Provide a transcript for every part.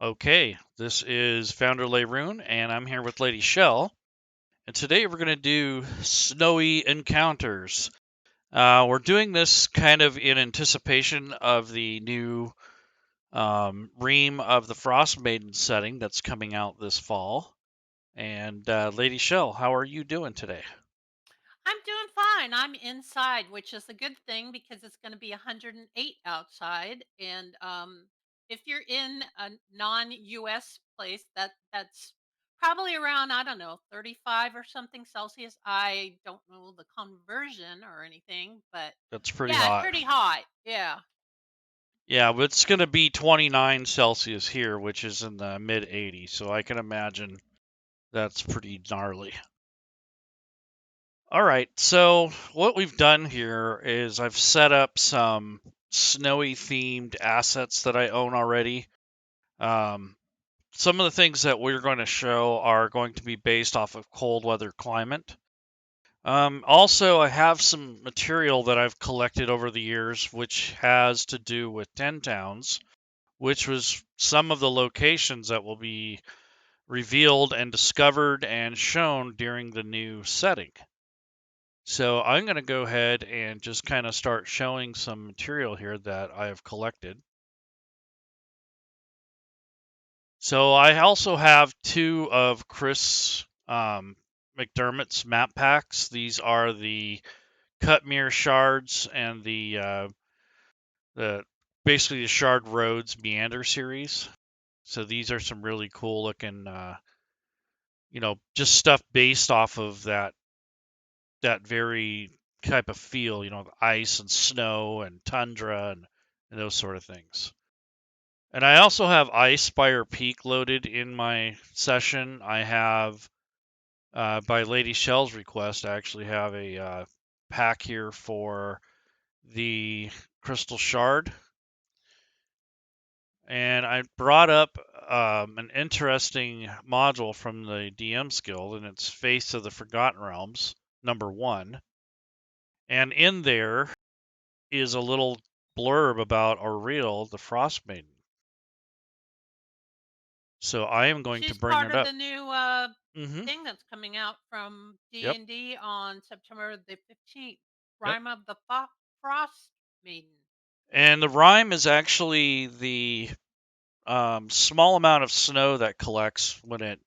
Okay, this is Founder Laerun, and I'm here with LadyShel. And today we're going to do snowy encounters. We're doing this kind of in anticipation of the new Rime of the Frostmaiden setting that's coming out this fall. And LadyShel, how are you doing today? I'm doing fine. I'm inside, which is a good thing because it's going to be 108 outside. And if you're in a non-US place, that's probably around, I don't know, 35 or something Celsius. I don't know the conversion or anything, but That's pretty yeah, it's hot. pretty hot. Yeah. Yeah, but it's going to be 29 Celsius here, which is in the mid 80s, so I can imagine that's pretty gnarly. All right, so what we've done here is I've set up some snowy themed assets that I own already. Um, some of the things that we're going to show are going to be based off of cold weather climate. Also, I have some material that I've collected over the years, which has to do with 10 towns, which was some of the locations that will be revealed and discovered and shown during the new setting. So I'm going to go ahead and just kind of start showing some material here that I have collected. So I also have two of Chris McDermott's map packs. These are the Cutmere Shards and the basically the Shard Roads Meander series. So these are some really cool looking, just stuff based off of that very type of feel, ice and snow and tundra and those sort of things. And I also have Ice Spire Peak loaded in my session. I have, by Lady Shel's request, I actually have a pack here for the Crystal Shard. And I brought up an interesting module from the DM Guild, and it's Face of the Forgotten Realms, #1. And in there is a little blurb about Auril, the Frostmaiden. So I am going to She's bring part it of up. the new Hmm. thing that's coming out from Yep. D&D on September the 15th. Yep. Rime of the Frost Maiden. And the rime is actually the small amount of snow that collects when it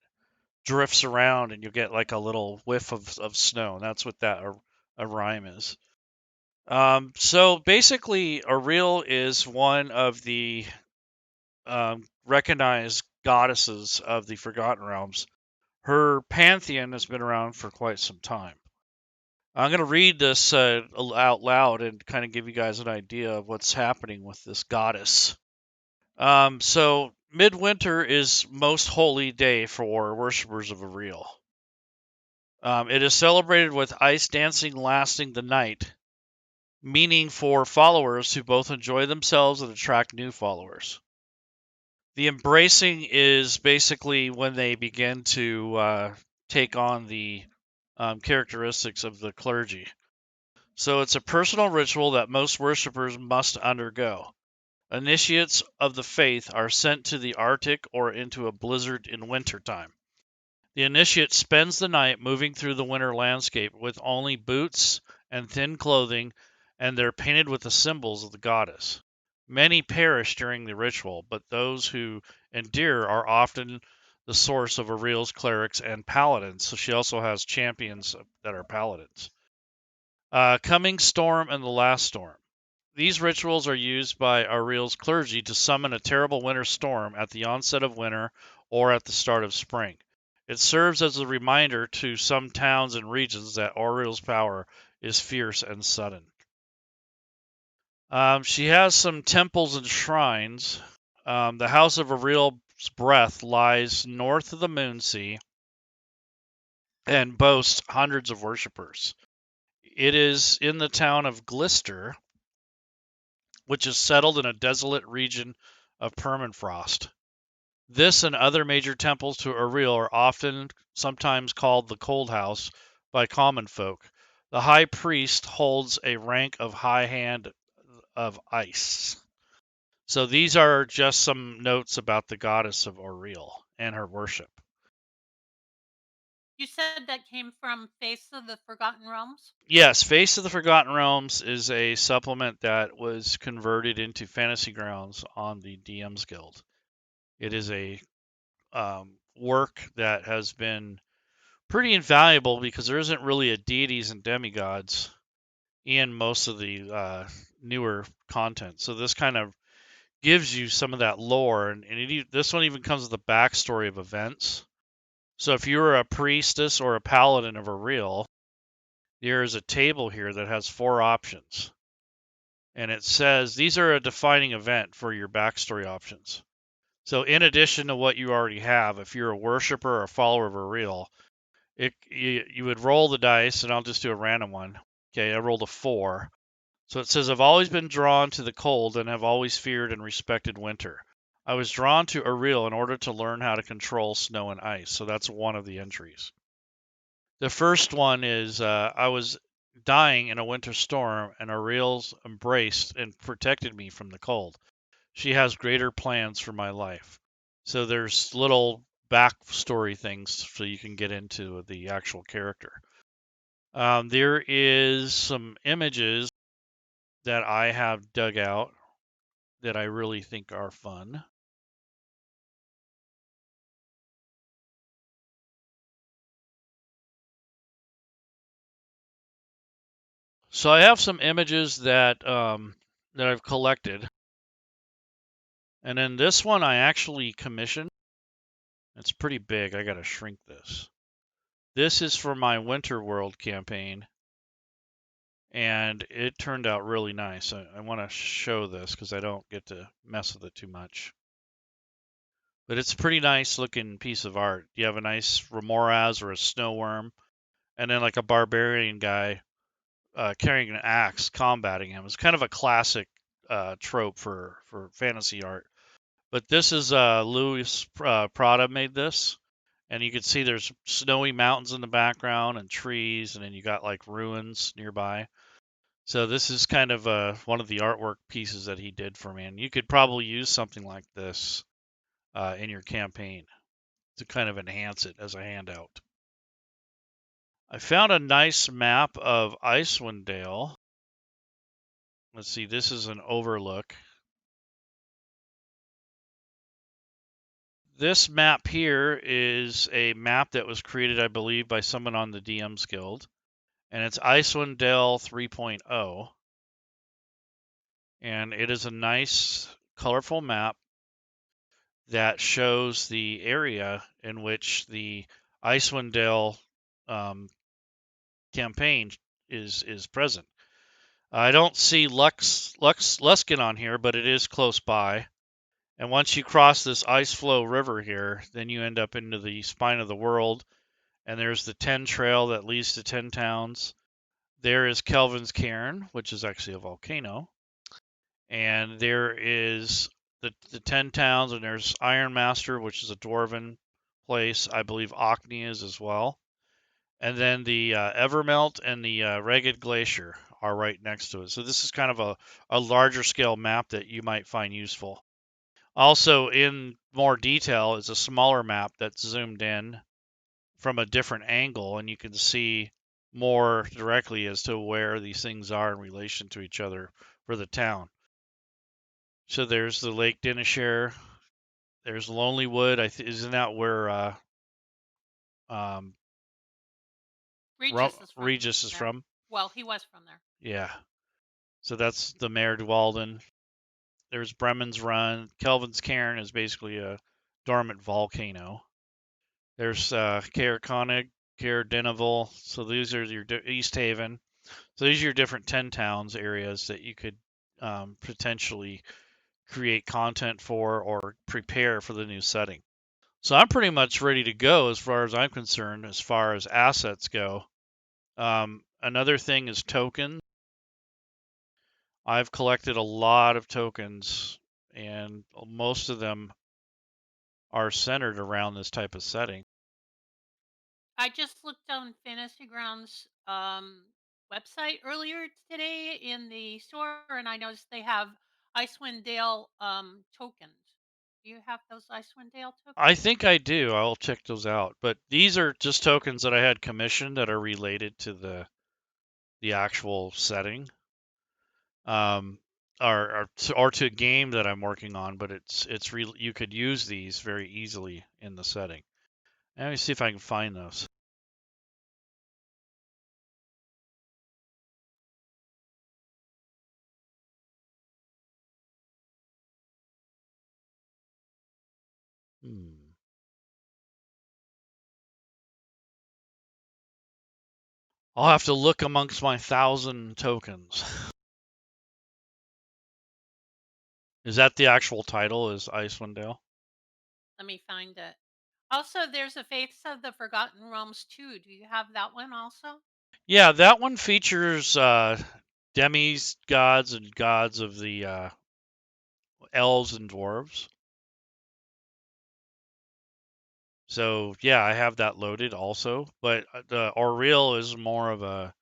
drifts around, and you get like a little whiff of snow. And that's what a rime is. So basically, Auril is one of the recognized goddesses of the Forgotten Realms. Her pantheon has been around for quite some time. I'm going to read this out loud and kind of give you guys an idea of what's happening with this goddess. So midwinter is most holy day for worshippers of Auril. It is celebrated with ice dancing lasting the night, meaning for followers who both enjoy themselves and attract new followers. The embracing is basically when they begin to take on the characteristics of the clergy. So it's a personal ritual that most worshippers must undergo. Initiates of the faith are sent to the Arctic or into a blizzard in wintertime. The initiate spends the night moving through the winter landscape with only boots and thin clothing, and they're painted with the symbols of the goddess. Many perish during the ritual, but those who endure are often the source of Aurel's clerics and paladins. So she also has champions that are paladins. Coming Storm and the Last Storm. These rituals are used by Aurel's clergy to summon a terrible winter storm at the onset of winter or at the start of spring. It serves as a reminder to some towns and regions that Aurel's power is fierce and sudden. She has some temples and shrines. The House of Aurel's Breath lies north of the Moonsea and boasts hundreds of worshippers. It is in the town of Glister, which is settled in a desolate region of permafrost. This and other major temples to Auril are often sometimes called the Cold House by common folk. The high priest holds a rank of high hand of ice. So these are just some notes about the goddess of Auril and her worship. You said that came from Face of the Forgotten Realms? Yes, Face of the Forgotten Realms is a supplement that was converted into Fantasy Grounds on the DM's Guild. It is a work that has been pretty invaluable because there isn't really a deities and demigods in most of the newer content. So this kind of gives you some of that lore, and this one even comes with a backstory of events. So if you're a priestess or a paladin of a real, there is a table here that has 4 options. And it says these are a defining event for your backstory options. So in addition to what you already have, if you're a worshiper or a follower of a real, you would roll the dice, and I'll just do a random one. Okay, I rolled a 4. So it says, I've always been drawn to the cold and have always feared and respected winter. I was drawn to Auril in order to learn how to control snow and ice. So that's one of the entries. The first one is I was dying in a winter storm, and Aurel's embraced and protected me from the cold. She has greater plans for my life. So there's little backstory things so you can get into the actual character. There is some images that I have dug out that I really think are fun. So I have some images that I've collected, and then this one I actually commissioned. It's pretty big. I gotta shrink this. This is for my Winter World campaign, and it turned out really nice. I want to show this because I don't get to mess with it too much. But it's a pretty nice looking piece of art. You have a nice Remoraz or a snow worm, and then like a barbarian guy carrying an axe combating him. It's kind of a classic trope for fantasy art. But this is Louis Prada made this, and you can see there's snowy mountains in the background and trees, and then you got like ruins nearby. So this is kind of one of the artwork pieces that he did for me, and you could probably use something like this in your campaign to kind of enhance it as a handout. I found a nice map of Icewind Dale. Let's see, this is an overlook. This map here is a map that was created, I believe, by someone on the DM's Guild, and it's Icewind Dale 3.0. And it is a nice, colorful map that shows the area in which the Icewind Dale um, campaign is present. I don't see Luskin on here, but it is close by. And once you cross this ice flow river here, then you end up into the spine of the world. And there's the 10 trail that leads to 10 towns. There is Kelvin's Cairn, which is actually a volcano. And there is the 10 towns, and there's Ironmaster, which is a dwarven place. I believe Ocney is as well. And then the Evermelt and the Ragged Glacier are right next to it. So this is kind of a larger scale map that you might find useful. Also, in more detail, is a smaller map that's zoomed in from a different angle, and you can see more directly as to where these things are in relation to each other for the town. So there's the Lake Dinishare. There's Lonely Wood. Isn't that where um, Regis is from Regis is there. from? Well, he was from there. Yeah. So that's the Mare Dualden. There's Bremen's Run. Kelvin's Cairn is basically a dormant volcano. There's Caer Konig, Caer Dineval. So these are your East Haven. So these are your different 10 towns areas that you could potentially create content for or prepare for the new setting. So I'm pretty much ready to go as far as I'm concerned, as far as assets go. Another thing is tokens. I've collected a lot of tokens, and most of them are centered around this type of setting. I just looked on Fantasy Grounds website earlier today in the store, and I noticed they have Icewind Dale tokens. Do you have those Icewind Dale tokens? I think I do. I'll check those out. But these are just tokens that I had commissioned that are related to the actual setting, um, or to a game that I'm working on. But it's real. You could use these very easily in the setting. Let me see if I can find those. Hmm. I'll have to look amongst my 1,000 tokens. Is that the actual title? Is Icewind Dale? Let me find it. Also, there's a Faiths of the Forgotten Realms too. Do you have that one also? Yeah, that one features demis, gods, and gods of the elves and dwarves. So yeah, I have that loaded also. But the Auril is more of a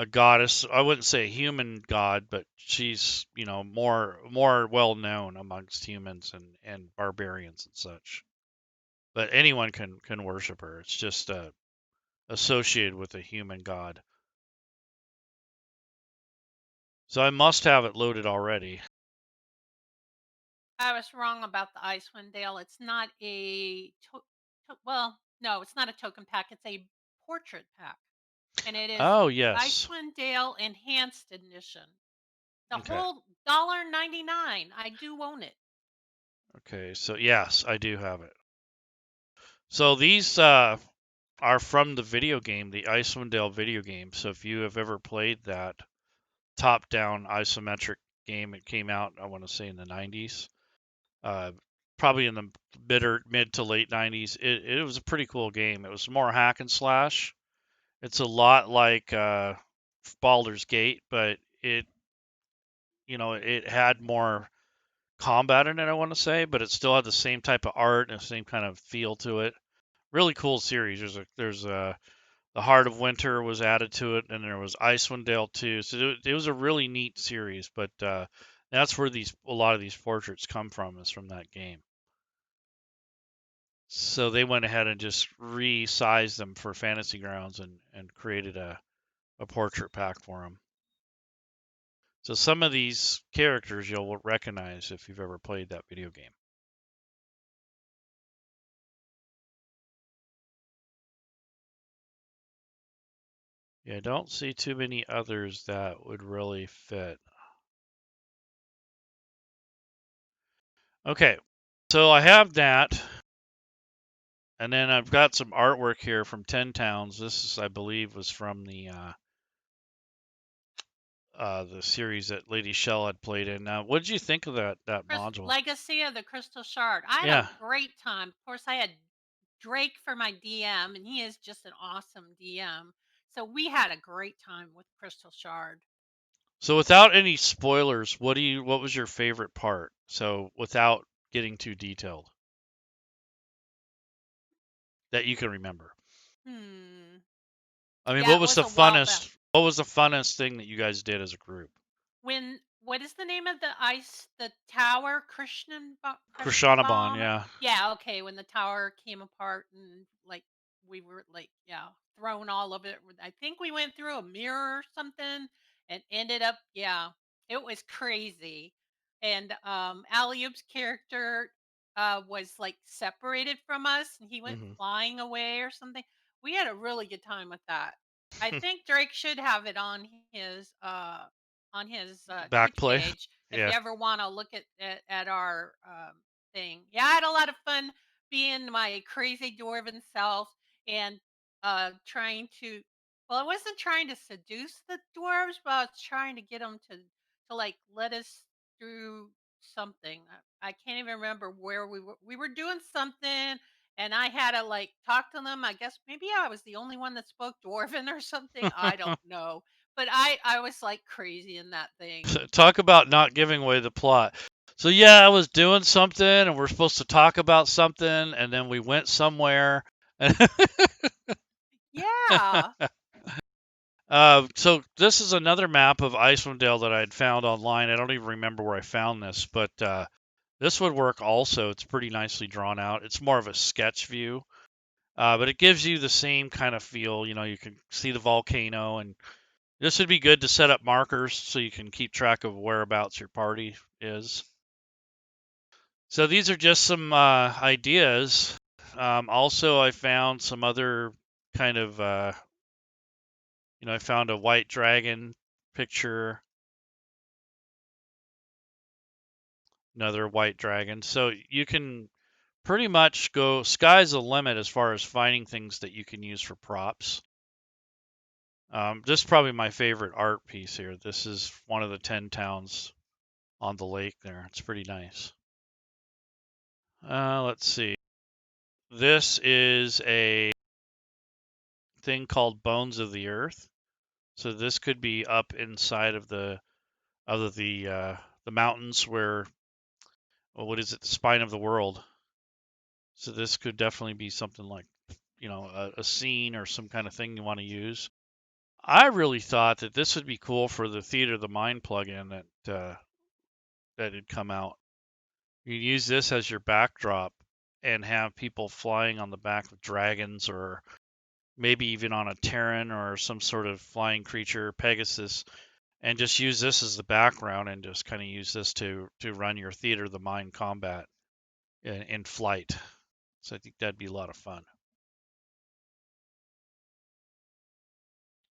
goddess. I wouldn't say a human god, but she's more well known amongst humans and barbarians and such. But anyone can worship her. It's just associated with a human god. So I must have it loaded already. I was wrong about the Icewind Dale. It's not a well, no, it's not a token pack. It's a portrait pack, and it is Oh yes. Icewind Dale Enhanced Edition. The Okay. whole $1.99. I do own it. Okay. So yes, I do have it. So these are from the video game, the Icewind Dale video game. So if you have ever played that top-down isometric game, it came out, I want to say, in the 90s, uh, probably in the mid to late 90s. It was a pretty cool game. It was more hack and slash. It's a lot like Baldur's Gate, but it had more combat in it, I want to say, but it still had the same type of art and the same kind of feel to it. Really cool series. There's the Heart of Winter was added to it, and there was Icewind Dale too. So it was a really neat series. But that's where a lot of these portraits come from, is from that game. So they went ahead and just resized them for Fantasy Grounds and created a portrait pack for them. So some of these characters you'll recognize if you've ever played that video game. Yeah, I don't see too many others that would really fit. Okay, so I have that. And then I've got some artwork here from 10 Towns. This is, I believe, was from the series that LadyShel had played in. Now, what did you think of that module? Legacy of the Crystal Shard. I had Yeah. a great time. Of course, I had Drake for my DM, and he is just an awesome DM. So we had a great time with Crystal Shard. So without any spoilers, what was your favorite part? So without getting too detailed, that you can remember. Hmm. I mean, Yeah, it was a while back. what was the funnest thing that you guys did as a group? When what is the name of the tower? Krishanaban, Krishnabam? yeah. Yeah, okay. When the tower came apart and like we were like, yeah, thrown all of it. I think we went through a mirror or something and ended up, yeah, it was crazy. And Aliub's character was like separated from us and he went Hmm. flying away or something. We had a really good time with that. I think Drake should have it on his Back Twitch play. page if you Yeah. ever want to look at our thing. Yeah, I had a lot of fun being my crazy dwarven self and trying to. Well, I wasn't trying to seduce the dwarves, but I was trying to get them to like let us through something. I can't even remember where we were. We were doing something, and I had to like talk to them. I guess maybe I was the only one that spoke dwarven or something. I don't know, but I was like crazy in that thing. Talk about not giving away the plot. So yeah, I was doing something, and we're supposed to talk about something, and then we went somewhere. And Yeah. So this is another map of Icewind Dale that I had found online. I don't even remember where I found this, but this would work also. It's pretty nicely drawn out. It's more of a sketch view, but it gives you the same kind of feel. You know, you can see the volcano, and this would be good to set up markers so you can keep track of whereabouts your party is. So these are just some ideas. Also, I found some other kind of, I found a white dragon picture, another white dragon. So you can pretty much go, sky's the limit as far as finding things that you can use for props. This is probably my favorite art piece here. This is one of the 10 towns on the lake there. It's pretty nice. Let's see. This is a thing called Bones of the Earth. So this could be up inside of the mountains where, well, what is it? The spine of the world. So this could definitely be something like, a scene or some kind of thing you want to use. I really thought that this would be cool for the Theater of the Mind plugin that had come out. You can use this as your backdrop and have people flying on the back of dragons, or maybe even on a Terran or some sort of flying creature, Pegasus, and just use this as the background and just kind of use this to run your Theater of the Mind combat in flight. So I think that'd be a lot of fun.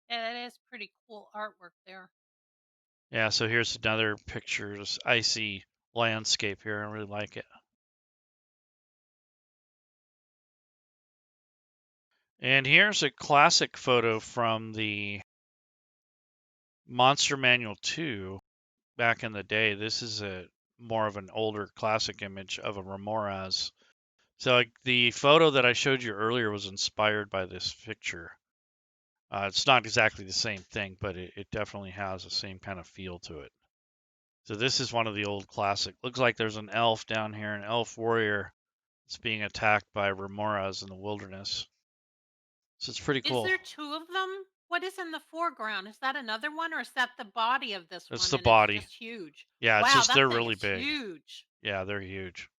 Yeah, that is pretty cool artwork there. Yeah, so here's another picture, this icy landscape here. I really like it. And here's a classic photo from the Monster Manual 2 back in the day. This is a more of an older classic image of a Remoras. So like, the photo that I showed you earlier was inspired by this picture. It's not exactly the same thing, but it definitely has the same kind of feel to it. So this is one of the old classic. Looks like there's an elf down here, an elf warrior that's being attacked by remoras in the wilderness. So it's pretty Is cool. there two of them? What is in the foreground? Is that another one or is that the body of this It's one the and it's body. just huge? Yeah, it's Wow, just they're that thing really is big. huge. Yeah, they're huge.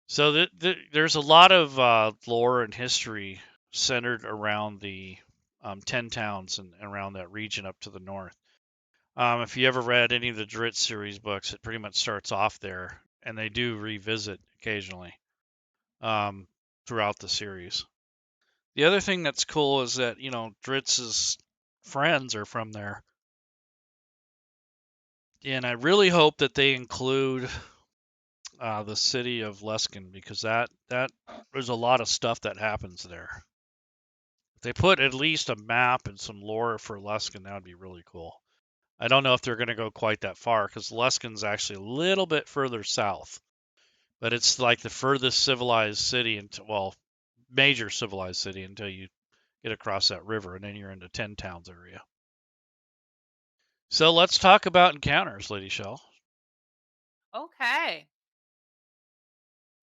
So there's a lot of lore and history centered around the 10 towns and around that region up to the north. If you ever read any of the Dritz series books, it pretty much starts off there, and they do revisit occasionally um, throughout the series. The other thing that's cool is that, Dritz's friends are from there. And I really hope that they include the city of Luskan, because that there's a lot of stuff that happens there. If they put at least a map and some lore for Luskan, that would be really cool. I don't know if they're going to go quite that far, because Luskan's actually a little bit further south, but it's like the furthest civilized city into, well, major civilized city until you get across that river, and then you're into 10 towns area. So let's talk about encounters, LadyShel. Okay.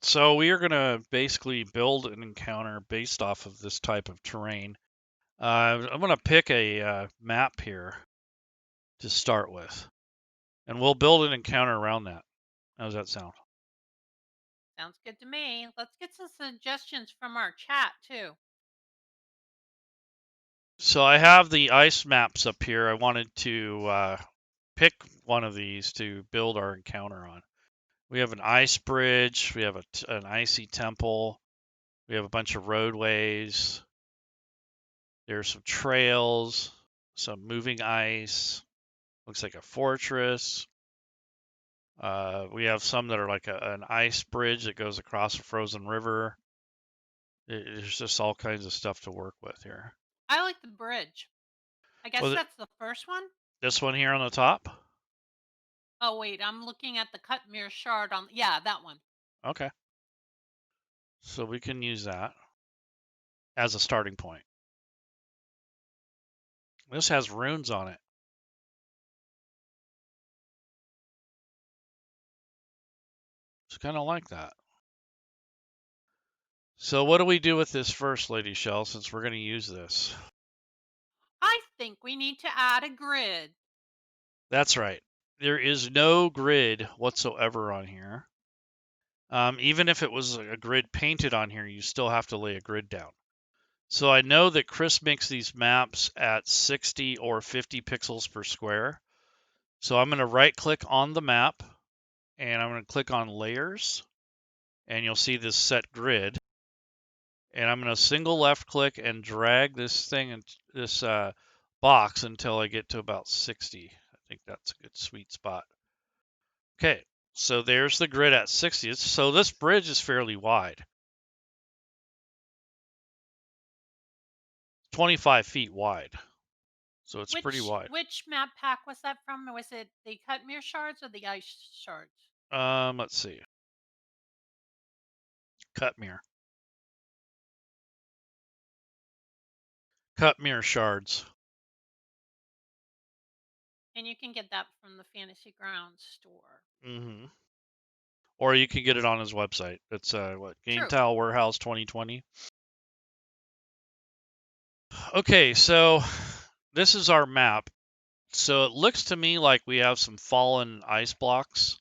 So we are going to basically build an encounter based off of this type of terrain. I'm going to pick a map here to start with, and we'll build an encounter around that. How does that sound? Sounds good to me. Let's get some suggestions from our chat too. So I have the ice maps up here. I wanted to pick one of these to build our encounter on. We have an ice bridge. We have an icy temple. We have a bunch of roadways. There's some trails, some moving ice. Looks like a fortress. We have some that are like an ice bridge that goes across a frozen river. There's just all kinds of stuff to work with here. I like the bridge. I guess Well, that's the first one. this one here on the top? Oh wait, I'm looking at the cut mirror shard on. Yeah, that one. Okay. So we can use that as a starting point. This has runes on it. It's kind of like that. So what do we do with this first, LadyShel, since we're going to use this? I think we need to add a grid. That's right. There is no grid whatsoever on here. Even if it was a grid painted on here, you still have to lay a grid down. So I know that Chris makes these maps at 60 or 50 pixels per square. So I'm going to right click on the map and I'm going to click on layers and you'll see this set grid. And I'm going to single left click and drag this thing in this box until I get to about 60. I think that's a good sweet spot. Okay, so there's the grid at 60. So this bridge is fairly wide. 25 feet wide. So it's pretty wide. Which map pack was that from? Was it the Cutmere shards or the ice shards? Let's see. Cutmere. Cutmere shards. And you can get that from the Fantasy Grounds store. Mm-hmm. Or you can get it on his website. It's Game True. Tile Warehouse 2020. Okay, so this is our map. So it looks to me like we have some fallen ice blocks.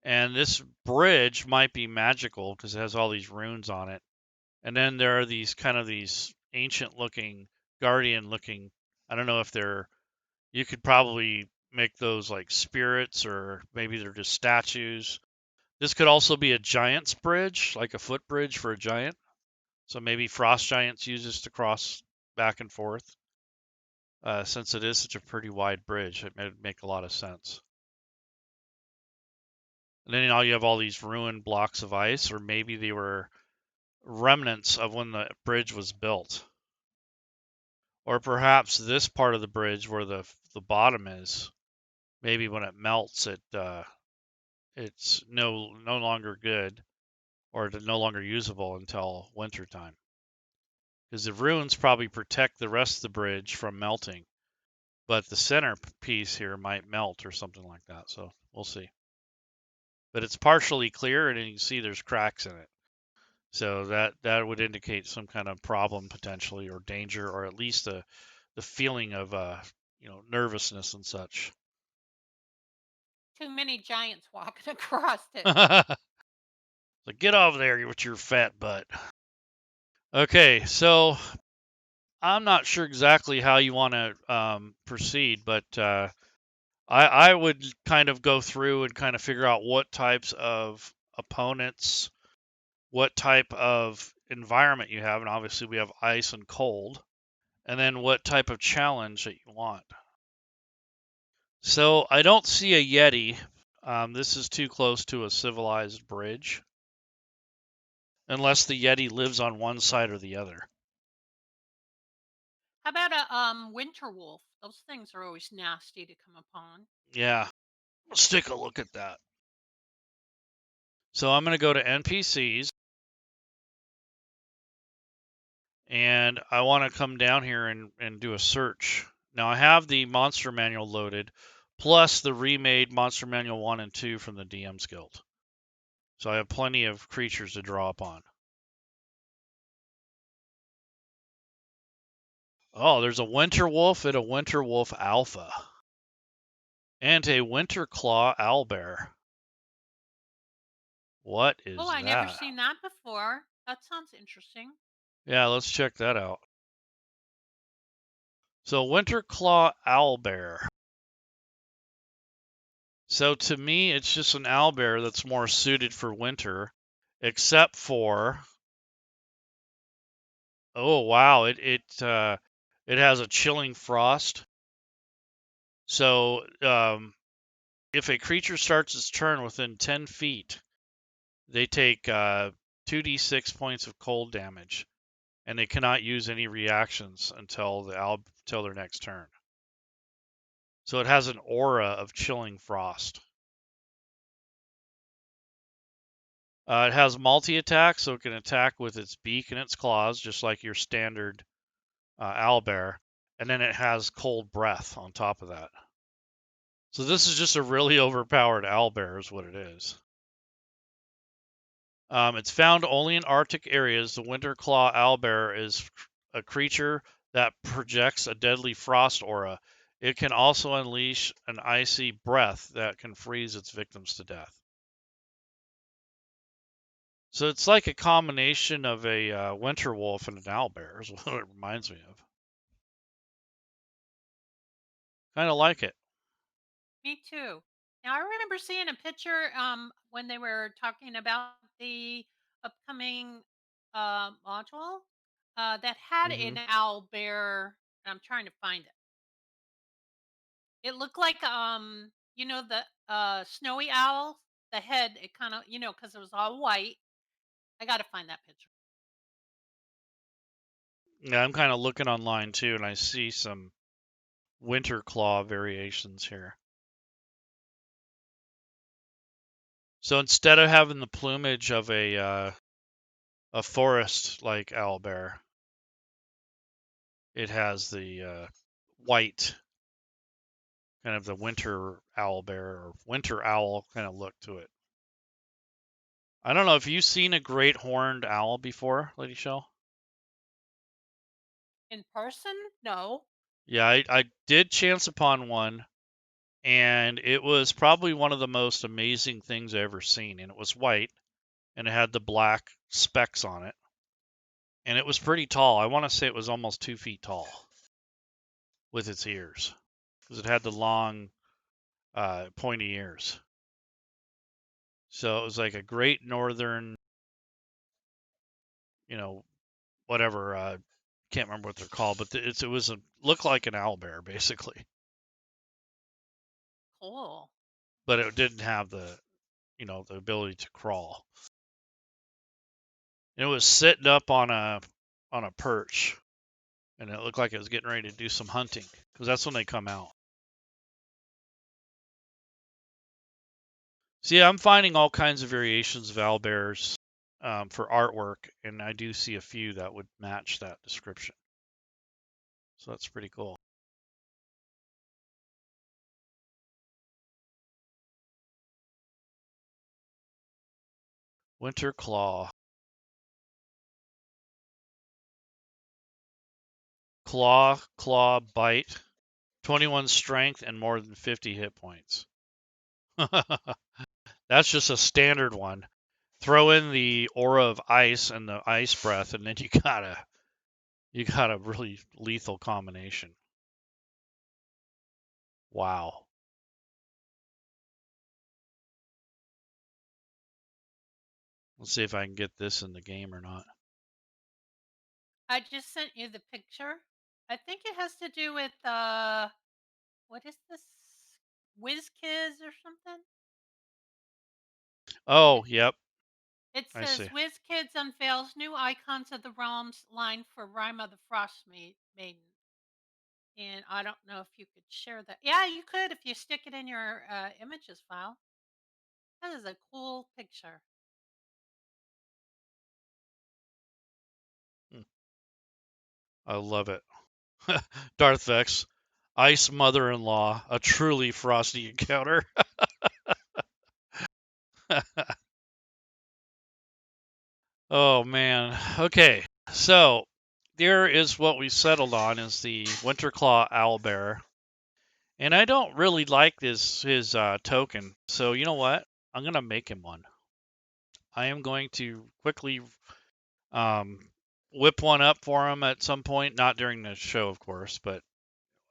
And this bridge might be magical because it has all these runes on it. And then there are these kind of these ancient looking, guardian looking, I don't know if they're, you could probably make those like spirits or maybe they're just statues. This could also be a giant's bridge, like a footbridge for a giant. So maybe frost giants use this to cross back and forth. Since it is such a pretty wide bridge, it would make a lot of sense. And then you have all these ruined blocks of ice, or maybe they were remnants of when the bridge was built. Or perhaps this part of the bridge where the bottom is, maybe when it melts, it's no longer good or no longer usable until wintertime. Because the ruins probably protect the rest of the bridge from melting, but the center piece here might melt or something like that. So we'll see. But it's partially clear, and you can see there's cracks in it. So that would indicate some kind of problem potentially, or danger, or at least the feeling of nervousness and such. Too many giants walking across it. So get over there with your fat butt. Okay, so I'm not sure exactly how you want to proceed, but I would kind of go through and kind of figure out what types of opponents, what type of environment you have, and obviously we have ice and cold, and then what type of challenge that you want. So I don't see a Yeti. This is too close to a civilized bridge, unless the Yeti lives on one side or the other. How about a winter wolf? Those things are always nasty to come upon. Yeah, let's take a look at that. So I'm going to go to NPCs, and I want to come down here and do a search. Now I have the monster manual loaded, plus the remade monster manual 1 and 2 from the DM's Guild. So I have plenty of creatures to draw upon. Oh, there's a winter wolf and a winter wolf alpha. And a winter claw owlbear. What is Oh, I never that? seen that before. That sounds interesting. Yeah, let's check that out. So winter claw owlbear. So to me, it's just an owlbear that's more suited for winter, except for, oh wow, it has a chilling frost. So if a creature starts its turn within 10 feet, they take 2d6 points of cold damage, and they cannot use any reactions until their next turn. So it has an aura of chilling frost. It has multi-attack, so it can attack with its beak and its claws, just like your standard owlbear. And then it has cold breath on top of that. So this is just a really overpowered owlbear is what it is. It's found only in Arctic areas. The winter claw owlbear is a creature that projects a deadly frost aura. It can also unleash an icy breath that can freeze its victims to death. So it's like a combination of a winter wolf and an owlbear is what it reminds me of. Kind of like it. Me too. Now I remember seeing a picture when they were talking about the upcoming module that had Hmm. an owl bear. I'm trying to find it. It looked like the snowy owl. The head, it kind of because it was all white. I got to find that picture. Yeah, I'm kind of looking online too, and I see some winter claw variations here. So instead of having the plumage of a forest like owlbear, it has the white, kind of the winter owlbear or winter owl kind of look to it. I don't know if you've seen a great horned owl before, LadyShel. In person? No. Yeah, I did chance upon one, and it was probably one of the most amazing things I ever seen. And it was white, and it had the black specks on it, and it was pretty tall. I want to say it was almost 2 feet tall with its ears, because it had the long, pointy ears. So it was like a great northern, you know, whatever. Can't remember what they're called, but it was a looked like an owlbear basically, Cool. but it didn't have the ability to crawl. And it was sitting up on a perch, and it looked like it was getting ready to do some hunting because that's when they come out. So yeah, I'm finding all kinds of variations of owlbears for artwork, and I do see a few that would match that description. So that's pretty cool. Winter claw. Claw, bite, 21 strength, and more than 50 hit points. That's just a standard one. Throw in the aura of ice and the ice breath, and then you got a really lethal combination. Wow. Let's see if I can get this in the game or not. I just sent you the picture. I think it has to do with what is this? Whiz Kids or something? Oh, It, yep, it I see. says Whiz Kids unveils new icons of the realms line for Rime of the Frostmaiden. And I don't know if you could share that. Yeah, you could if you stick it in your images file. That is a cool picture. Hmm, I love it. Darth Vex, Ice Mother-in-Law, a truly frosty encounter. Oh man. Okay. So there is what we settled on is the Winterclaw Owlbear. And I don't really like his token. So you know what? I'm gonna make him one. I am going to quickly um, whip one up for him at some point, not during the show, of course, but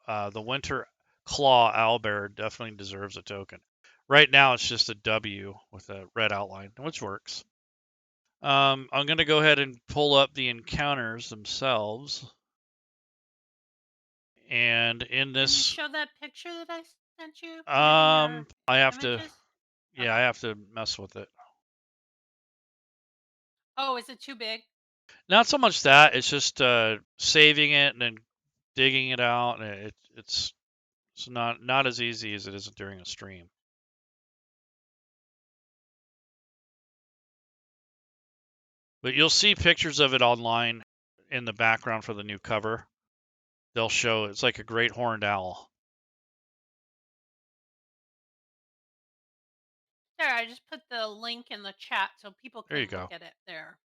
the Winter Claw Owlbear definitely deserves a token. Right now, it's just a W with a red outline, which works. I'm going to go ahead and pull up the encounters themselves. And in Can you this, show that picture that I sent you? Put it in your I have to, images? yeah, I Okay. have to mess with it. Oh, is it too big? Not so much that, it's just saving it and then digging it out. And it's not as easy as it is during a stream. But you'll see pictures of it online in the background for the new cover. They'll show it's like a great horned owl. There, I just put the link in the chat so people There you can look go. at it there.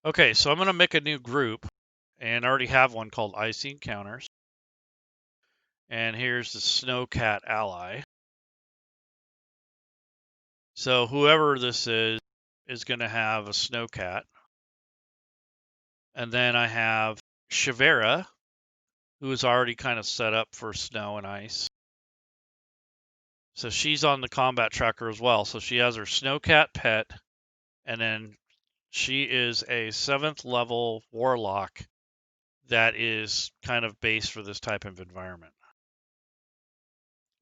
Okay, so I'm going to make a new group, and I already have one called Icy Encounters. And here's the Snowcat ally. So whoever this is going to have a Snowcat. And then I have Shivera, who is already kind of set up for snow and ice. So she's on the combat tracker as well. So she has her Snowcat pet, and then she is a 7th level warlock that is kind of based for this type of environment.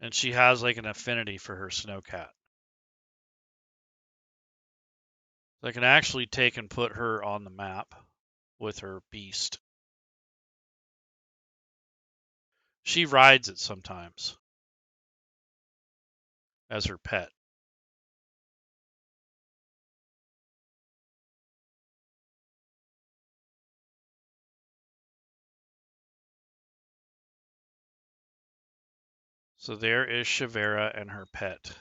And she has like an affinity for her Snowcat. So I can actually take and put her on the map with her beast. She rides it sometimes as her pet. So there is Shivera and her pet.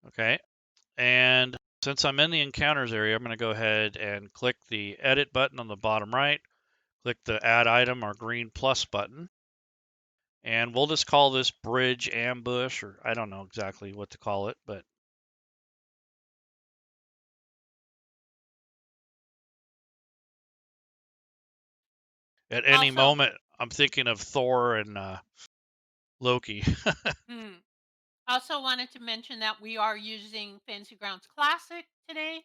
Okay, and since I'm in the encounters area, I'm going to go ahead and click the edit button on the bottom right, click the add item or green plus button, and we'll just call this bridge ambush, or I don't know exactly what to call it, but at any Also, moment, I'm thinking of Thor and Loki. hmm, also wanted to mention that we are using Fantasy Grounds Classic today.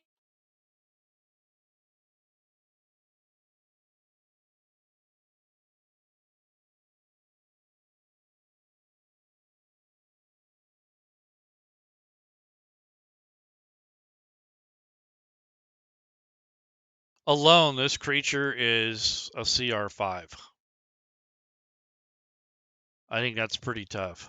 Alone, this creature is a CR5. I think that's pretty tough.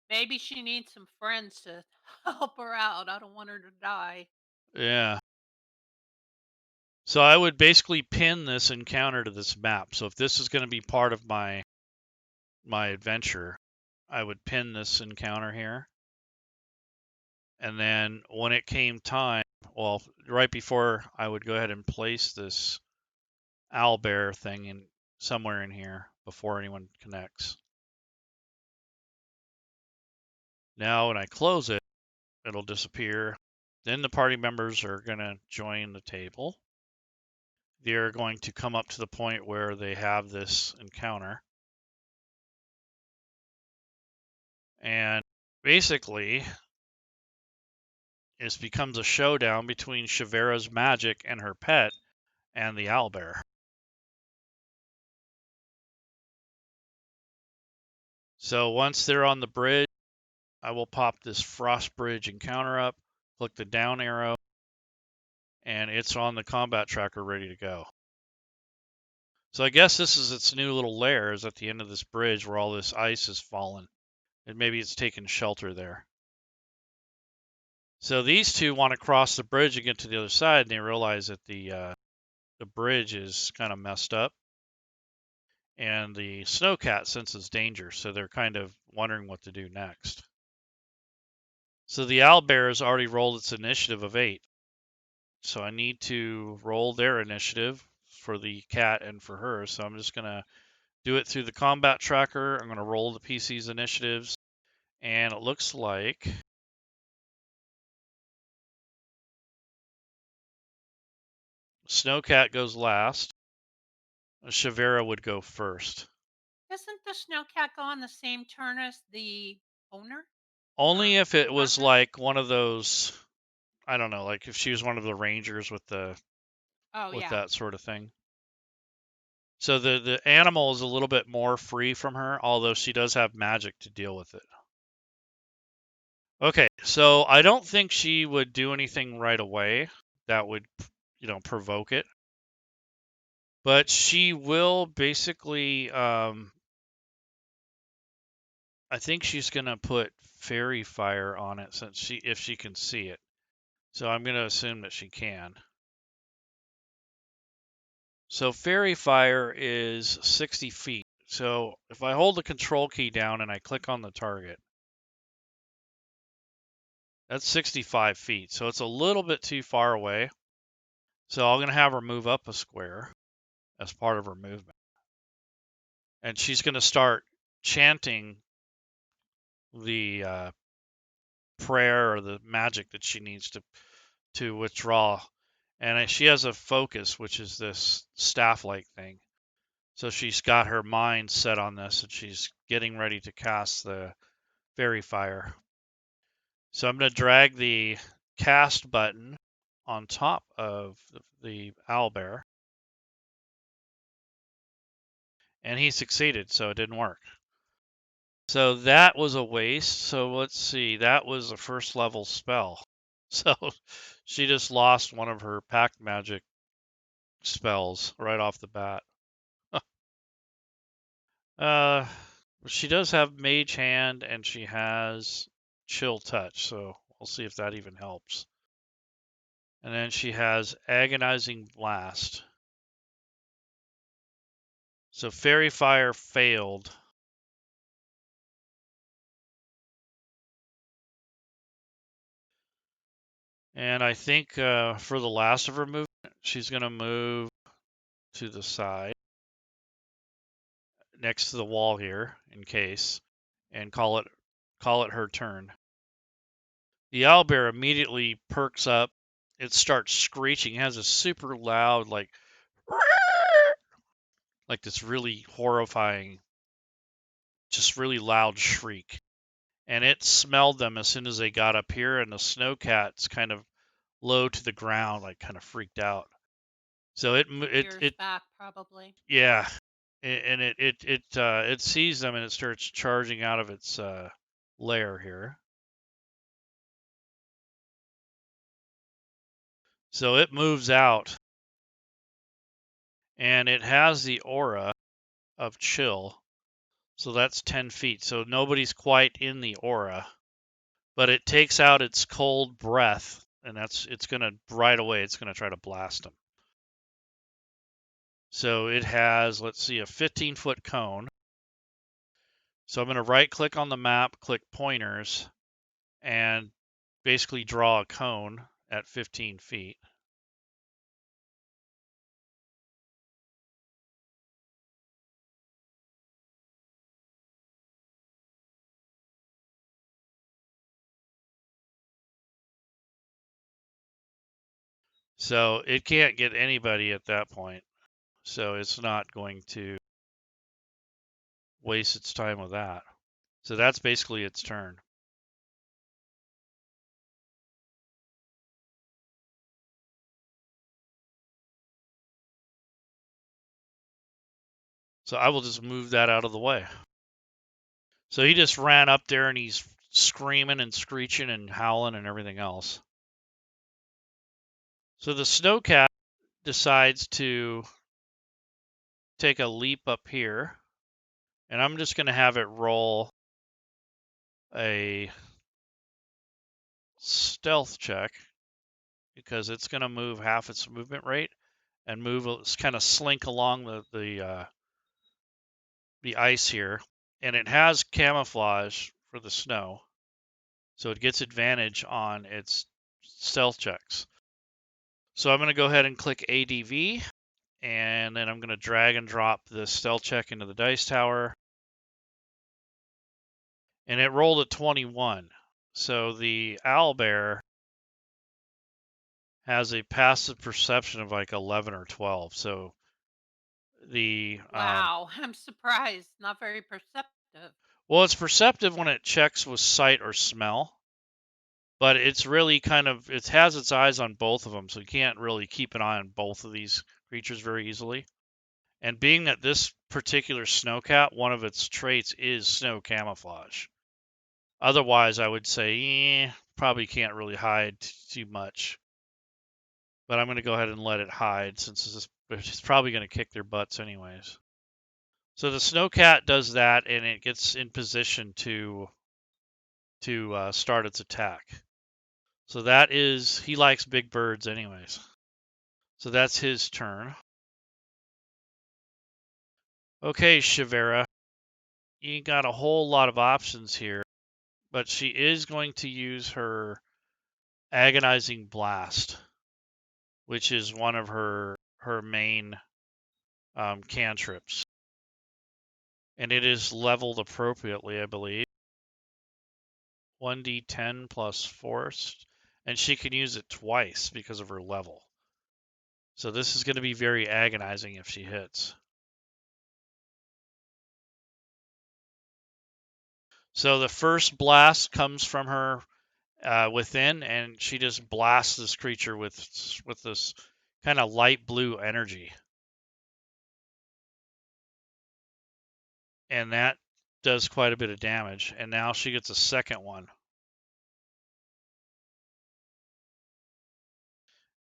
Maybe she needs some friends to help her out. I don't want her to die. Yeah. So I would basically pin this encounter to this map. So if this is going to be part of my adventure, I would pin this encounter here. And then when it came time, well, right before I would go ahead and place this owlbear thing in somewhere in here before anyone connects. Now when I close it, it'll disappear. Then the party members are going to join the table. They're going to come up to the point where they have this encounter. And basically, it becomes a showdown between Shivera's magic and her pet and the owlbear. So once they're on the bridge, I will pop this frost bridge encounter up, click the down arrow, and it's on the combat tracker ready to go. So I guess this is its new little lair, is at the end of this bridge where all this ice has fallen. And maybe it's taken shelter there. So these two want to cross the bridge and get to the other side, and they realize that the bridge is kind of messed up. And the snowcat senses danger, so they're kind of wondering what to do next. So the owlbear has already rolled its initiative of 8. So I need to roll their initiative for the cat and for her. So I'm just going to do it through the combat tracker. I'm going to roll the PC's initiatives. And it looks like Snowcat goes last. Shivera would go first. Doesn't the snowcat go on the same turn as the owner? Only Or if it was partner? like one of those, I don't know, like if she was one of the rangers with Oh, yeah. that sort of thing. So the animal is a little bit more free from her, although she does have magic to deal with it. Okay, so I don't think she would do anything right away that would, provoke it. But she will basically, I think she's gonna put fairy fire on it if she can see it. So I'm gonna assume that she can. So fairy fire is 60 feet. So if I hold the control key down and I click on the target, That's 65 feet, so it's a little bit too far away. So I'm going to have her move up a square as part of her movement. And she's going to start chanting the prayer or the magic that she needs to withdraw. And she has a focus, which is this staff-like thing. So she's got her mind set on this, and she's getting ready to cast the fairy fire. So I'm going to drag the cast button on top of the owlbear. And he succeeded, so it didn't work. So that was a waste. So let's see, that was a first level spell. So she just lost one of her pact magic spells right off the bat. She does have Mage Hand and she has Chill Touch, so we'll see if that even helps. And then she has Agonizing Blast. So Fairy Fire failed. And I think for the last of her movement, she's going to move to the side next to the wall here in case, and call it her turn. The owlbear immediately perks up. It starts screeching. It has a super loud like this really horrifying, just really loud shriek. And it smelled them as soon as they got up here, and the snowcat's kind of low to the ground, like kind of freaked out. So it back probably. yeah, and it sees them and it starts charging out of its lair here. So it moves out, and it has the aura of chill. So that's 10 feet. So nobody's quite in the aura, but it takes out its cold breath, and it's gonna right away. It's gonna try to blast them. So it has, let's see, a 15-foot cone. So I'm gonna right-click on the map, click pointers, and basically draw a cone at 15 feet. So it can't get anybody at that point. So it's not going to waste its time with that. So that's basically its turn. So I will just move that out of the way. So he just ran up there and he's screaming and screeching and howling and everything else. So the snowcat decides to take a leap up here, and I'm just going to have it roll a stealth check because it's going to move half its movement rate and move, kind of slink along the ice here, and it has camouflage for the snow, so it gets advantage on its stealth checks. So I'm going to go ahead and click ADV, and then I'm going to drag and drop the stealth check into the dice tower, and it rolled a 21. So the owlbear has a passive perception of like 11 or 12. So Wow, I'm surprised. Not very perceptive. well, it's perceptive when it checks with sight or smell, but it's really it has its eyes on both of them, so you can't really keep an eye on both of these creatures very easily. And being that this particular snowcat, one of its traits is snow camouflage. Otherwise, I would say, probably can't really hide too much. But I'm going to go ahead and let it hide since it's probably going to kick their butts anyways. So the snowcat does that, and it gets in position to start its attack. So that is, he likes big birds anyways. So that's his turn. Okay, Shavera, you got a whole lot of options here, but she is going to use her Agonizing Blast, which is one of her main cantrips. And it is leveled appropriately, I believe. 1d10 plus force. And she can use it twice because of her level. So this is going to be very agonizing if she hits. So the first blast comes from her within, and she just blasts this creature with this kind of light blue energy. And that does quite a bit of damage. And now she gets a second one.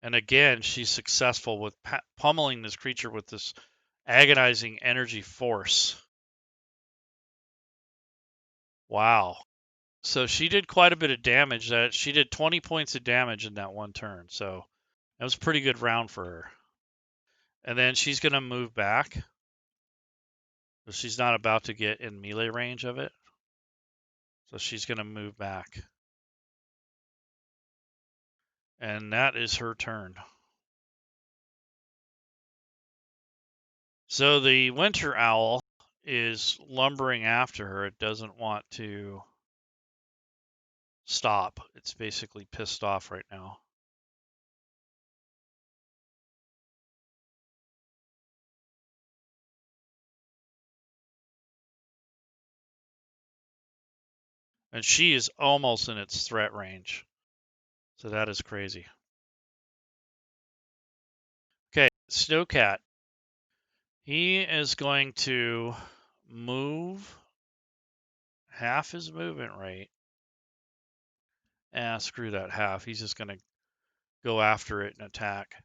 And again, she's successful with pummeling this creature with this agonizing energy force. Wow. So she did quite a bit of damage. That she did 20 points of damage in that one turn. So that was a pretty good round for her. And then she's going to move back. So she's not about to get in melee range of it. So she's going to move back. And that is her turn. So the winter owl is lumbering after her. It doesn't want to stop. It's basically pissed off right now. And she is almost in its threat range. So that is crazy. Okay, Snowcat. He is going to move half his movement rate. Screw that half. He's just going to go after it and attack.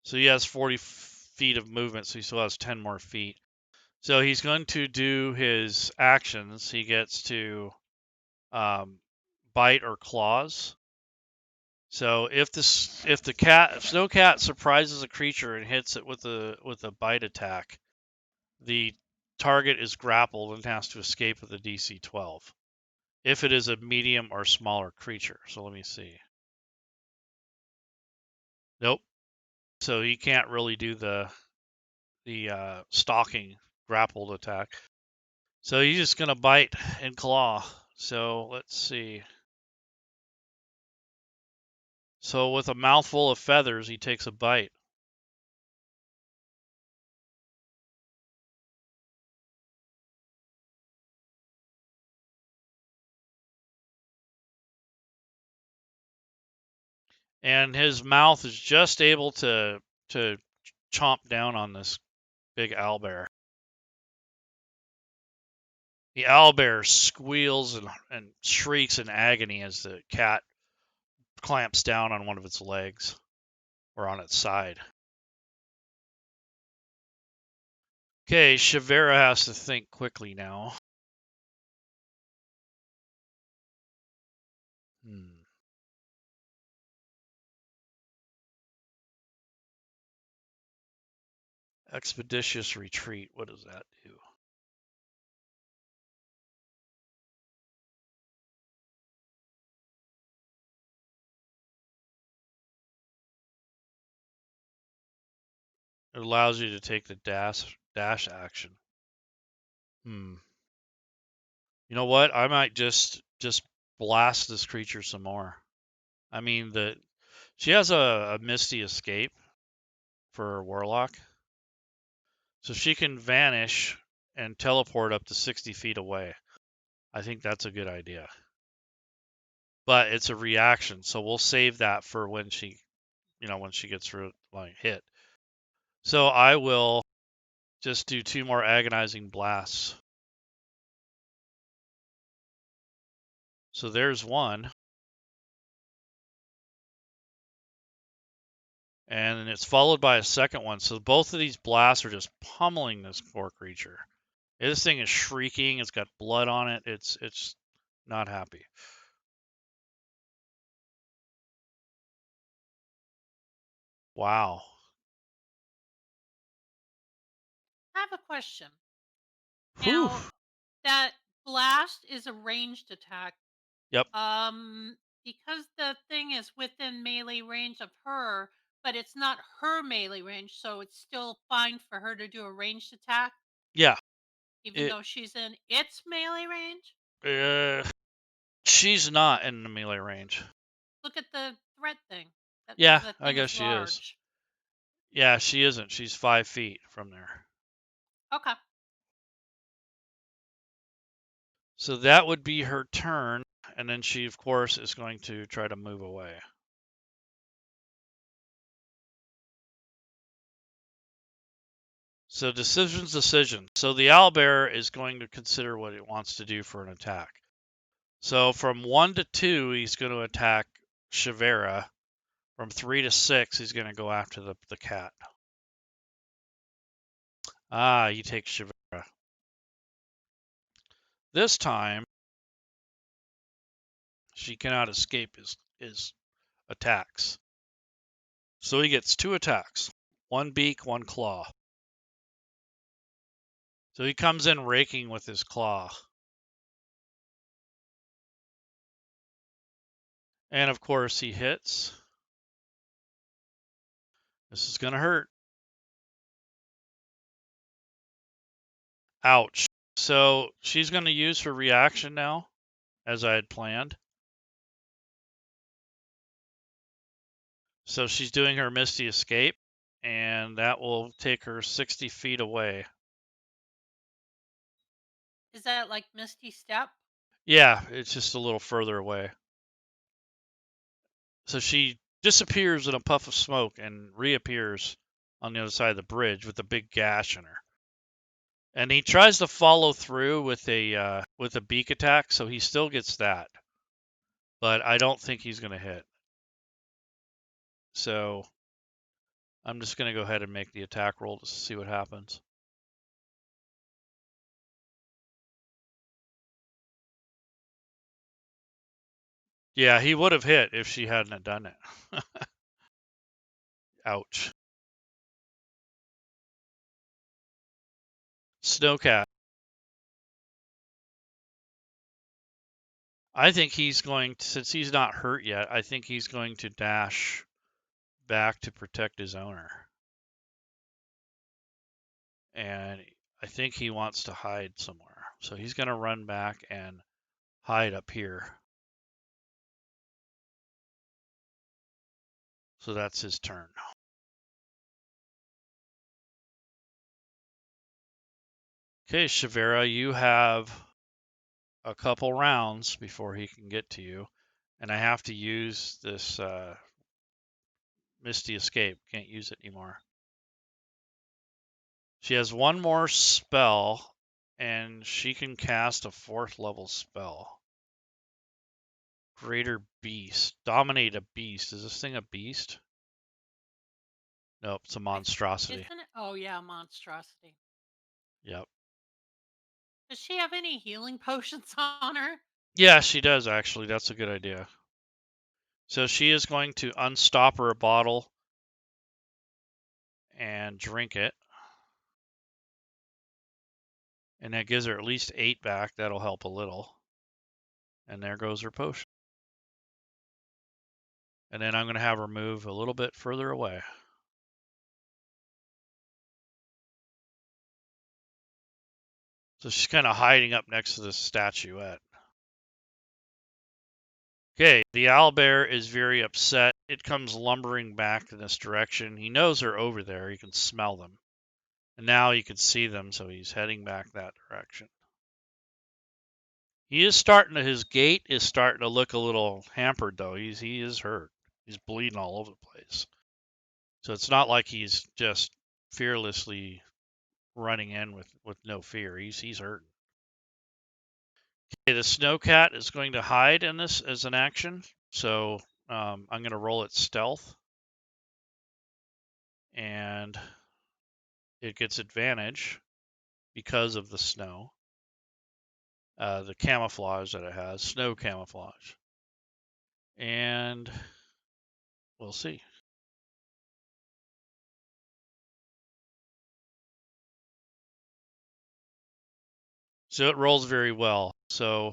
So he has 40 feet of movement, so he still has 10 more feet. So he's going to do his actions. He gets to bite or claws. So if Snowcat surprises a creature and hits it with a bite attack, the target is grappled and has to escape with a DC 12. If it is a medium or smaller creature. So let me see. Nope. So he can't really do the stalking grappled attack. So he's just gonna bite and claw. So let's see. So with a mouthful of feathers, he takes a bite. And his mouth is just able to chomp down on this big owlbear. The owlbear squeals and shrieks in agony as the cat clamps down on one of its legs or on its side. Okay, Shavera has to think quickly now. Expeditious retreat. What does that do? It allows you to take the dash action. You know what? I might just blast this creature some more. I mean, she has a misty escape for her warlock, so she can vanish and teleport up to 60 feet away. I think that's a good idea. But it's a reaction, so we'll save that for when she gets hit. So I will just do 2 more agonizing blasts. So there's one. And it's followed by a second one. So both of these blasts are just pummeling this poor creature. This thing is shrieking. It's got blood on it. It's not happy. Wow. I have a question. Whew. Now, that blast is a ranged attack. Yep. Because the thing is within melee range of her, but it's not her melee range, so it's still fine for her to do a ranged attack, Yeah. even It. though she's in its melee range. Uh, she's not in the melee range. Look at the threat thing. That Yeah, the I thing guess is she is. large. Yeah, she isn't. She's 5 feet from there. Okay. So that would be her turn, and then she, of course, is going to try to move away. So decisions. So the owlbear is going to consider what it wants to do for an attack. So from 1 to 2, he's going to attack Shivera. From 3 to 6, he's going to go after the cat. Ah, you take Shivera. This time, she cannot escape his attacks. So he gets 2 attacks. 1 beak, 1 claw. So he comes in raking with his claw. And of course he hits. This is going to hurt. Ouch. So she's going to use her reaction now, as I had planned. So she's doing her Misty Escape, and that will take her 60 feet away. Is that like Misty Step? Yeah, it's just a little further away. So she disappears in a puff of smoke and reappears on the other side of the bridge with a big gash in her. And he tries to follow through with a beak attack, so he still gets that. But I don't think he's going to hit. So I'm just going to go ahead and make the attack roll to see what happens. Yeah, he would have hit if she hadn't done it. Ouch. Snowcat. I think he's going to, since he's not hurt yet, I think he's going to dash back to protect his owner. And I think he wants to hide somewhere. So he's going to run back and hide up here. So that's his turn. Okay, Shavera, you have a couple rounds before he can get to you. And I have to use this Misty Escape. Can't use it anymore. She has one more spell, and she can cast a 4th level spell. Greater Beast. Dominate a beast. Is this thing a beast? Nope, it's a monstrosity. Isn't it? Oh yeah, monstrosity. Yep. Does she have any healing potions on her? Yeah, she does actually. That's a good idea. So she is going to unstopper a bottle and drink it. And that gives her at least 8 back. That'll help a little. And there goes her potion. And then I'm going to have her move a little bit further away. So she's kind of hiding up next to this statuette. Okay, the owlbear is very upset. It comes lumbering back in this direction. He knows they're over there. He can smell them. And now he can see them, so he's heading back that direction. He is his gait is starting to look a little hampered, though. He is hurt. He's bleeding all over the place. So it's not like he's just fearlessly running in with no fear. He's hurting. Okay, the snowcat is going to hide in this as an action. So I'm going to roll its stealth. And it gets advantage because of the snow. The camouflage that it has, snow camouflage. And we'll see. So it rolls very well. So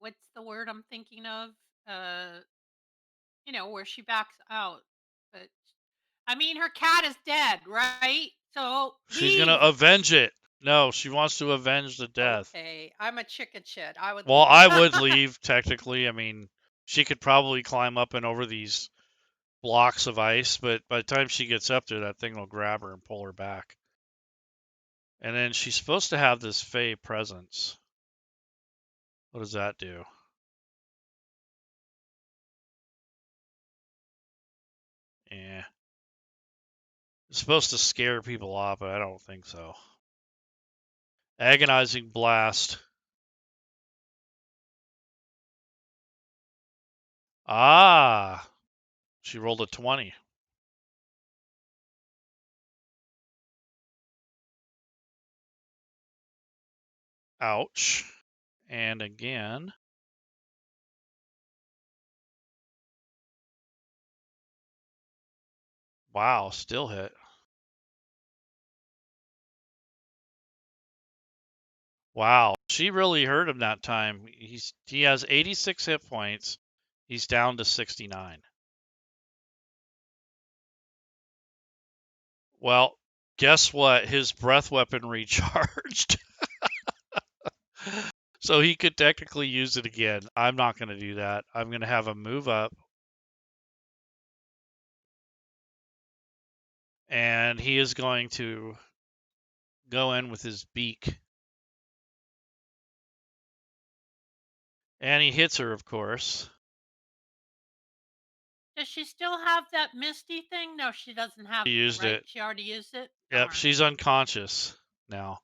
what's the word I'm thinking of? Uh, where she backs out. But I mean, her cat is dead, right? So She's gonna leave. avenge it. No, she wants to avenge the death. Okay, I'm a chicken shit. I would Well, leave. I would leave, technically. I mean, she could probably climb up and over these blocks of ice, but by the time she gets up there, that thing will grab her and pull her back. And then she's supposed to have this Fey presence. What does that do? Yeah. It's supposed to scare people off, but I don't think so. Agonizing Blast. Ah, she rolled a 20. Ouch. And again. Wow, still hit. Wow, she really hurt him that time. He has 86 hit points. He's down to 69. Well, guess what? His breath weapon recharged. So he could technically use it again. I'm not going to do that. I'm going to have him move up. And he is going to go in with his beak. And he hits her, of course. Does she still have that misty thing? No, she doesn't have She that, used right? it. She already used it? Yep, Darn. she's unconscious now.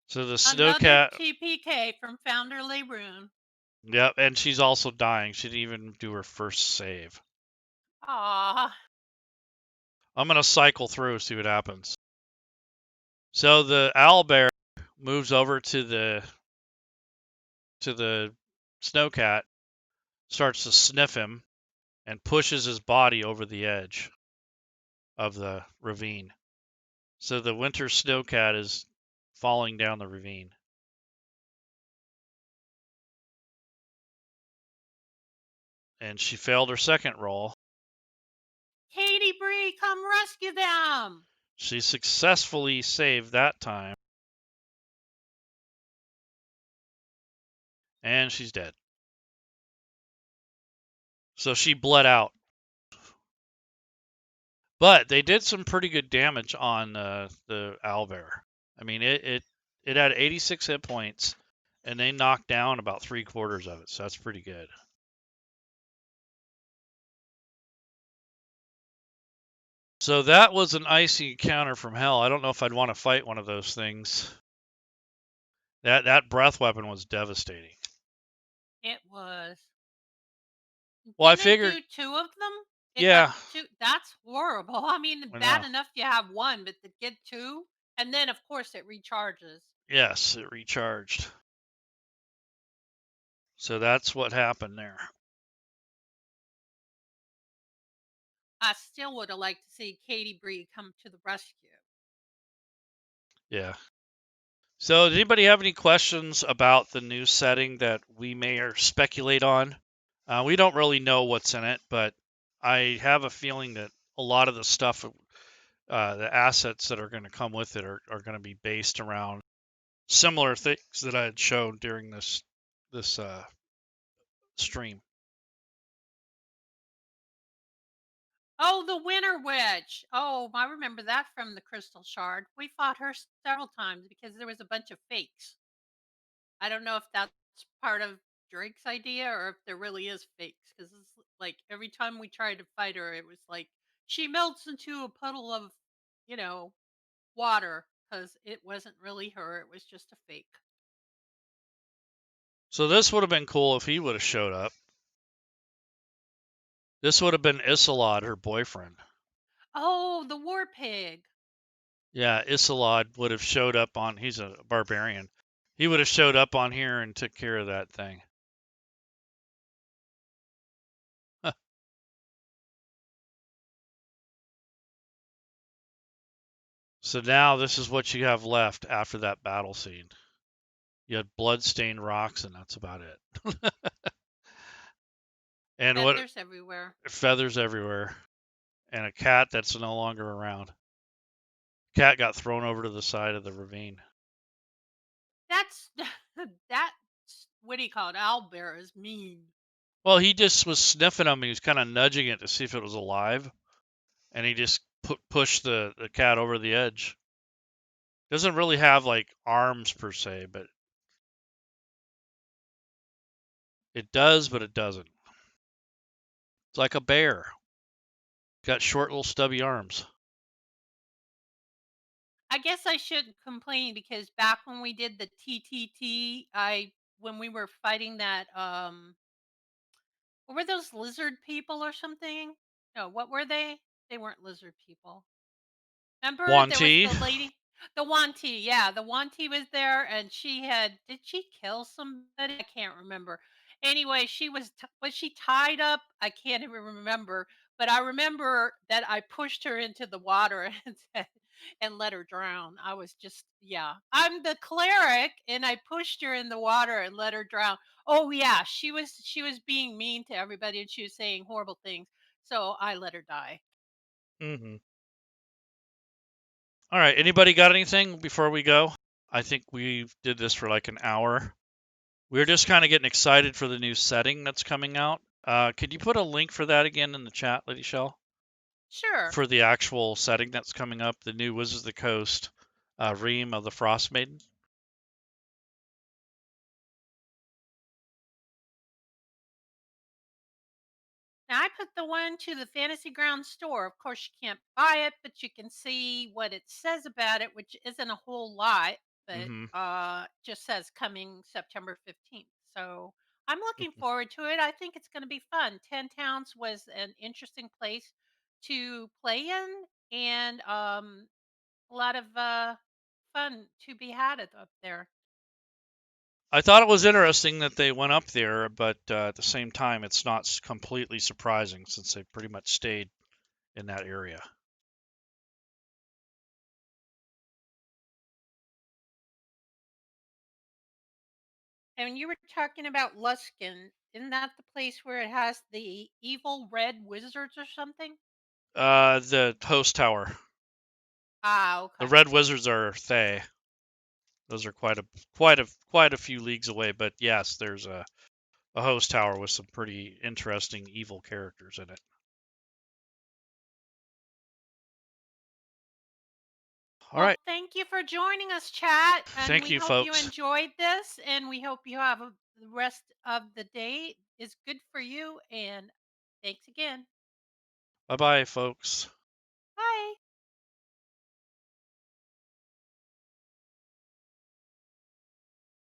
So the Another snowcat. TPK from Founder Laerun. Yep, and she's also dying. She didn't even do her first save. Ah. I'm going to cycle through, see what happens. So the owlbear moves over to the snowcat, starts to sniff him, and pushes his body over the edge of the ravine. So the winter snowcat is falling down the ravine. And she failed her second roll. Katie Bree, come rescue them! She successfully saved that time. And she's dead. So she bled out. But they did some pretty good damage on the owlbear. I mean, it had 86 hit points, and they knocked down about 3/4 of it. So that's pretty good. So that was an icy encounter from hell. I don't know if I'd want to fight one of those things. That breath weapon was devastating. It was. Well, I Didn't it figured, do 2 of them? It got yeah, 2. That's horrible. I mean, I bad know. enough you have 1, but to get 2? And then, of course, it recharges. Yes, it recharged. So that's what happened there. I still would have liked to see Katie Bree come to the rescue. Yeah. So, did anybody have any questions about the new setting that we may or speculate on? We don't really know what's in it, but I have a feeling that a lot of the stuff, the assets that are going to come with it, are going to be based around similar things that I had shown during this stream. Oh, the Winter Witch. Oh, I remember that from the Crystal Shard. We fought her several times because there was a bunch of fakes. I don't know if that's part of Drake's idea or if there really is fakes because it's like every time we tried to fight her, it was like she melts into a puddle of, you know, water because it wasn't really her. It was just a fake. So this would have been cool if he would have showed up. This would have been Isolad, her boyfriend. Oh, the War Pig. Yeah, Isolad would have showed up on. He's a barbarian. He would have showed up on here and took care of that thing. So now this is what you have left after that battle scene. You had blood-stained rocks, and that's about it. And what Feathers everywhere. feathers everywhere, and a cat that's no longer around. Cat got thrown over to the side of the ravine. That's that's what do you call it? Owlbear is mean. Well, he just was sniffing him. He was kind of nudging it to see if it was alive, and he just pushed the cat over the edge. Doesn't really have like arms per se, but it does, but it doesn't. It's like a bear. Got short little stubby arms. I guess I shouldn't complain because back when we did the TTT, when we were fighting that what were those lizard people or something? No, what were they? They weren't lizard people. Remember there was Wanty. the Wanty, yeah, the Wanty was there and did she kill somebody? I can't remember. Anyway, was she tied up? I can't even remember, but I remember that I pushed her into the water and let her drown. I was just, yeah. I'm the cleric and I pushed her in the water and let her drown. Oh yeah, she was being mean to everybody and she was saying horrible things. So I let her die. Mm-hmm. All right. Anybody got anything before we go? I think we did this for like an hour. We're just kind of getting excited for the new setting that's coming out. Could you put a link for that again in the chat, LadyShel? Sure. For the actual setting that's coming up, the new Wizards of the Coast, Rime of the Frostmaiden. Now I put the one to the Fantasy Ground store. Of course, you can't buy it, but you can see what it says about it, which isn't a whole lot, but Mm-hmm. just says coming September 15th. So I'm looking forward to it. I think it's going to be fun. 10 Towns was an interesting place to play in, and a lot of fun to be had up there. I thought it was interesting that they went up there, but at the same time, it's not completely surprising since they pretty much stayed in that area. And you were talking about Luskin. Isn't that the place where it has the evil red wizards or something? The host tower. Ah, The okay. red wizards are Thay. Those are quite a few leagues away, but yes, there's a host tower with some pretty interesting evil characters in it. All Well, right. thank you for joining us, chat, and Thank we you, hope you folks. enjoyed this, and we hope you have the rest of the day is good for you. And thanks again. Bye bye, folks.